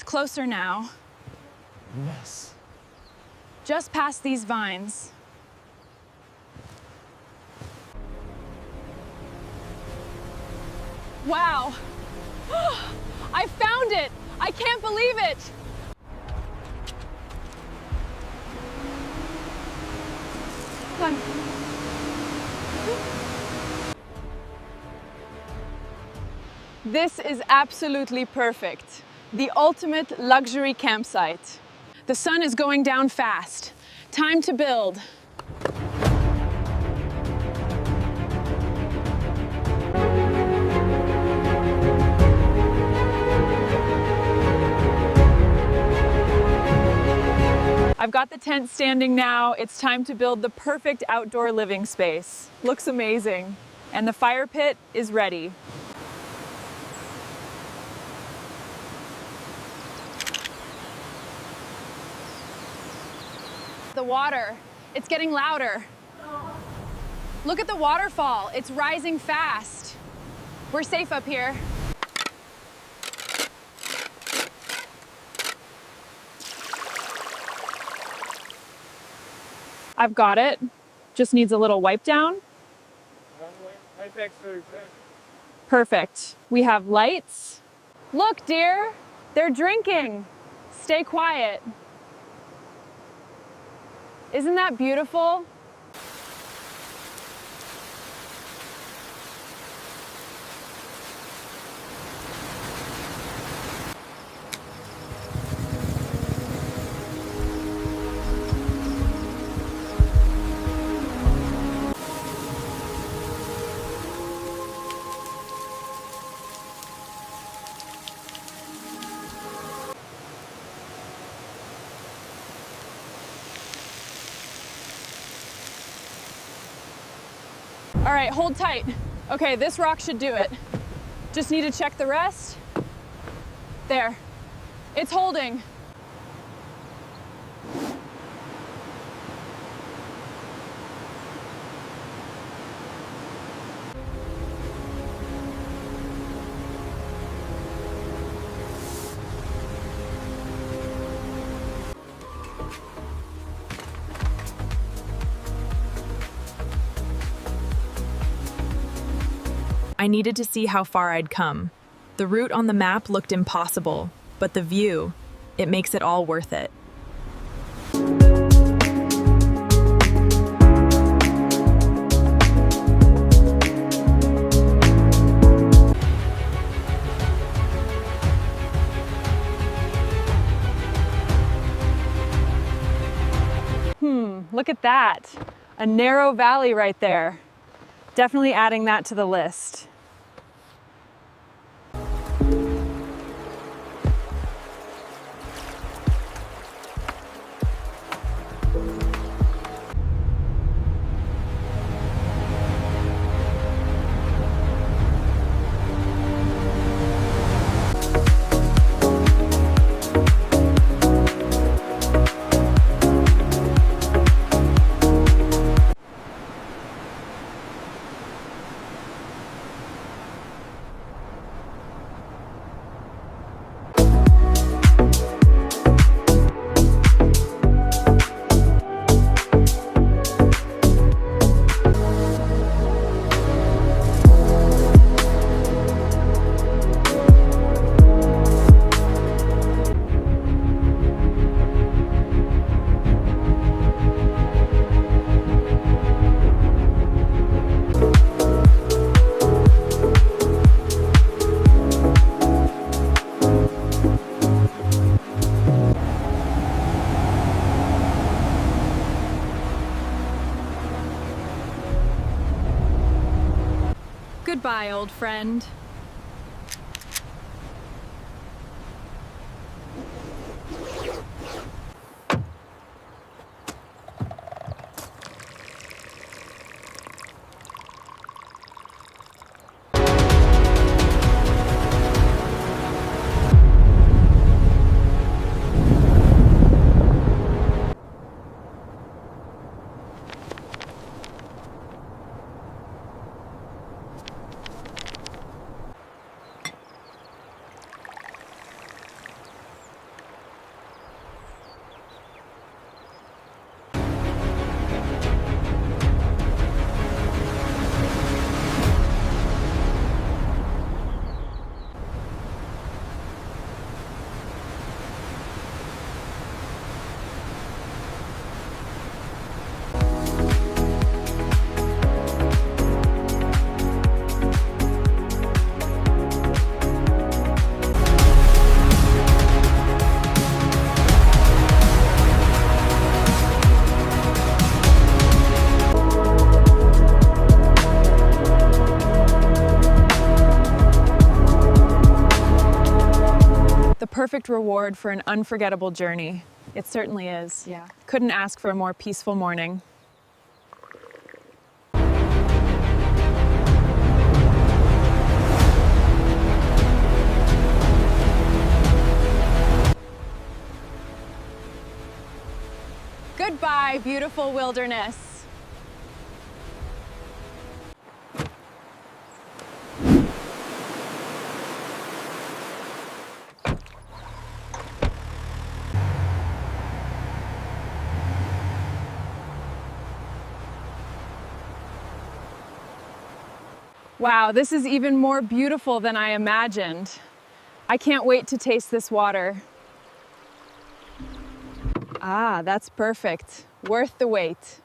closer now. Yes. Just past these vines. Wow! I found it! I can't believe it! Come on. This is absolutely perfect. The ultimate luxury campsite. The sun is going down fast. Time to build. I've got the tent standing now. It's time to build the perfect outdoor living space. Looks amazing. And the fire pit is ready. The water, it's getting louder. Look at the waterfall, it's rising fast. We're safe up here. I've got it. Just needs a little wipe down. Perfect. We have lights. Look, dear, they're drinking. Stay quiet. Isn't that beautiful? All right, hold tight. Okay, this rock should do it. Just need to check the rest. There, it's holding. I needed to see how far I'd come. The route on the map looked impossible, but the view, it makes it all worth it. Look at that. A narrow valley right there. Definitely adding that to the list. Goodbye, old friend. perfect reward for an unforgettable journey. It certainly is. Yeah. Couldn't ask for a more peaceful morning. Goodbye, beautiful wilderness. Wow, this is even more beautiful than I imagined. I can't wait to taste this water. Ah, that's perfect. Worth the wait.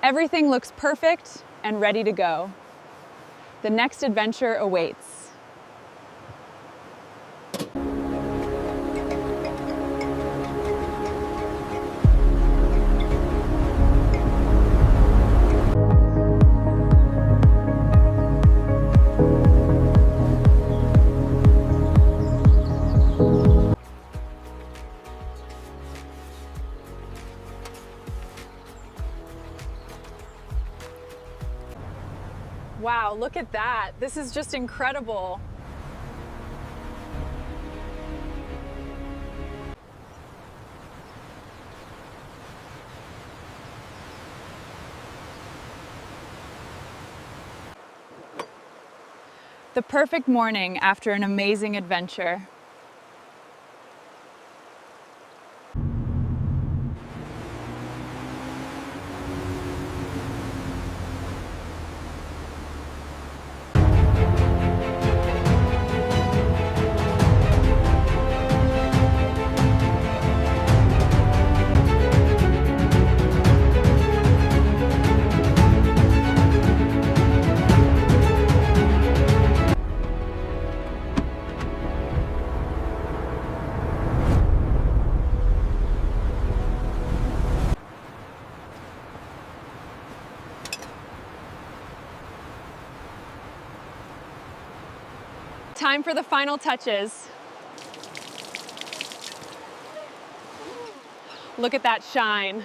Everything looks perfect and ready to go. The next adventure awaits. Wow, look at that. This is just incredible. The perfect morning after an amazing adventure. Time for the final touches. Look at that shine.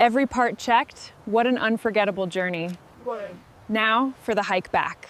Every part checked. What an unforgettable journey. Now for the hike back.